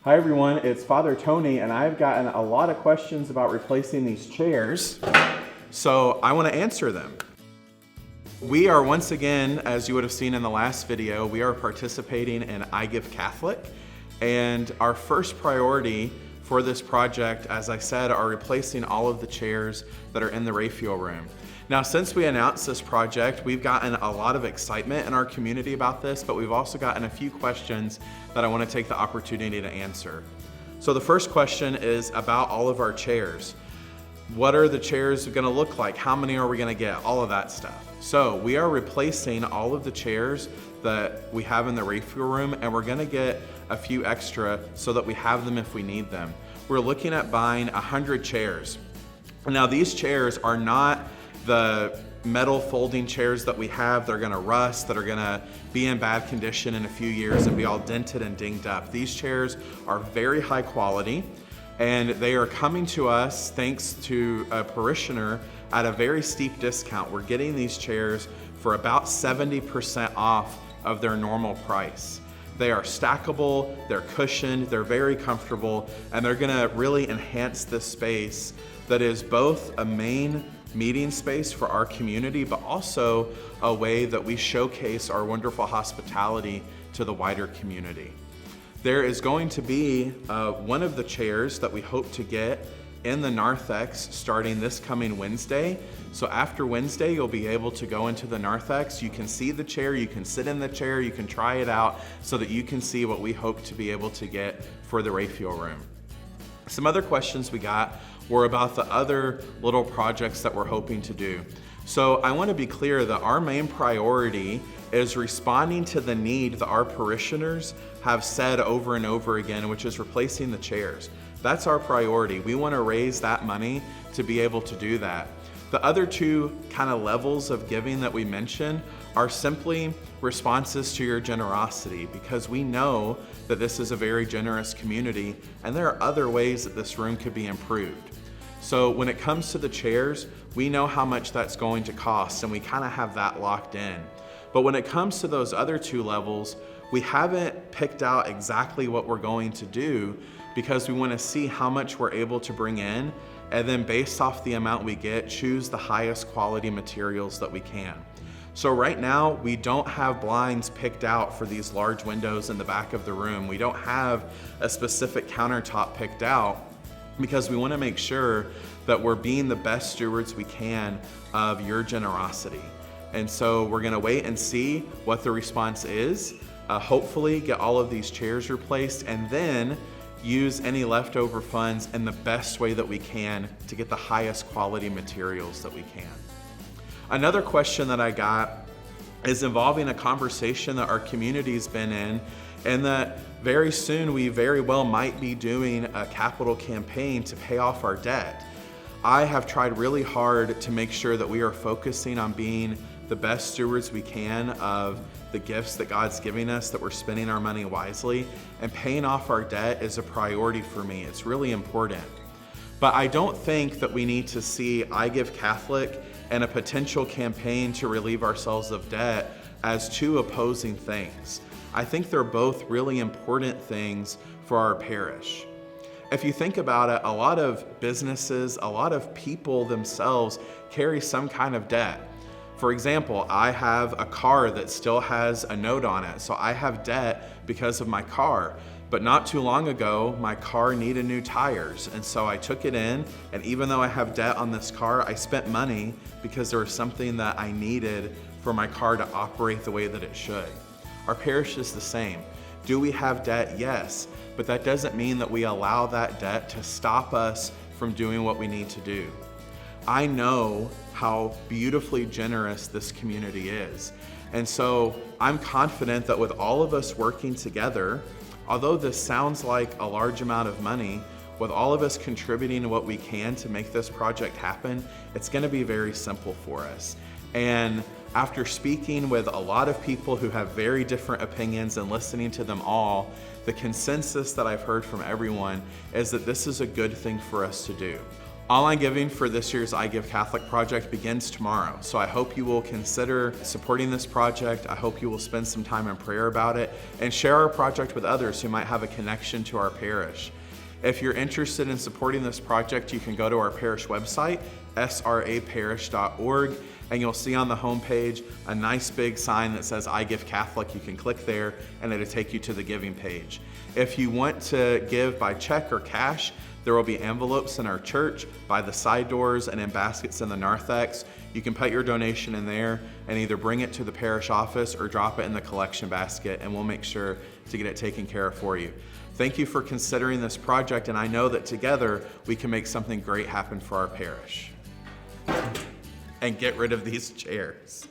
Hi everyone, it's Father Tony, and I've gotten a lot of questions about replacing these chairs, so I want to answer them. We are once again, as you would have seen in the last video, we are participating in I Give Catholic, and our first priority for this project, as I said, are replacing all of the chairs that are in the Raphael room. Now, since we announced this project, we've gotten a lot of excitement in our community about this, but we've also gotten a few questions that I want to take the opportunity to answer. So the first question is about all of our chairs. What are the chairs going to look like? How many are we going to get? All of that stuff. So we are replacing all of the chairs that we have in the Raphael room, and we're going to get a few extra so that we have them if we need them. We're looking at buying 100 chairs. Now, these chairs are not the metal folding chairs that we have that are gonna rust, that are gonna be in bad condition in a few years and be all dented and dinged up. These chairs are very high quality, and they are coming to us thanks to a parishioner at a very steep discount. We're getting these chairs for about 70% off of their normal price. They are stackable, they're cushioned, they're very comfortable, and they're gonna really enhance this space that is both a main meeting space for our community, but also a way that we showcase our wonderful hospitality to the wider community. There is going to be one of the chairs that we hope to get in the narthex starting this coming Wednesday. So after Wednesday, you'll be able to go into the narthex. You can see the chair, you can sit in the chair, you can try it out so that you can see what we hope to be able to get for the Raphael room. Some other questions we got were about the other little projects that we're hoping to do. So I want to be clear that our main priority is responding to the need that our parishioners have said over and over again, which is replacing the chairs. That's our priority. We want to raise that money to be able to do that. The other two kind of levels of giving that we mentioned are simply responses to your generosity, because we know that this is a very generous community and there are other ways that this room could be improved. So when it comes to the chairs, we know how much that's going to cost and we kind of have that locked in. But when it comes to those other two levels, we haven't picked out exactly what we're going to do because we want to see how much we're able to bring in, and then based off the amount we get, choose the highest quality materials that we can. So right now, we don't have blinds picked out for these large windows in the back of the room. We don't have a specific countertop picked out because we want to make sure that we're being the best stewards we can of your generosity. And so we're going to wait and see what the response is, hopefully get all of these chairs replaced, and then use any leftover funds in the best way that we can to get the highest quality materials that we can. Another question that I got is involving a conversation that our community's been in, and that very soon we very well might be doing a capital campaign to pay off our debt. I have tried really hard to make sure that we are focusing on being the best stewards we can of the gifts that God's giving us, that we're spending our money wisely, and paying off our debt is a priority for me. It's really important. But I don't think that we need to see I Give Catholic and a potential campaign to relieve ourselves of debt as two opposing things. I think they're both really important things for our parish. If you think about it, a lot of businesses, a lot of people themselves carry some kind of debt. For example, I have a car that still has a note on it, so I have debt because of my car. But not too long ago, my car needed new tires, and so I took it in, and even though I have debt on this car, I spent money because there was something that I needed for my car to operate the way that it should. Our parish is the same. Do we have debt? Yes, but that doesn't mean that we allow that debt to stop us from doing what we need to do. I know how beautifully generous this community is, and so I'm confident that with all of us working together, although this sounds like a large amount of money, with all of us contributing what we can to make this project happen, it's going to be very simple for us. And after speaking with a lot of people who have very different opinions and listening to them all, the consensus that I've heard from everyone is that this is a good thing for us to do. Online giving for this year's I Give Catholic project begins tomorrow, so I hope you will consider supporting this project. I hope you will spend some time in prayer about it and share our project with others who might have a connection to our parish. If you're interested in supporting this project, you can go to our parish website, sraparish.org, and you'll see on the homepage a nice big sign that says I Give Catholic. You can click there and it'll take you to the giving page. If you want to give by check or cash, there will be envelopes in our church by the side doors and in baskets in the narthex. You can put your donation in there and either bring it to the parish office or drop it in the collection basket, and we'll make sure to get it taken care of for you. Thank you for considering this project, and I know that together we can make something great happen for our parish. And get rid of these chairs.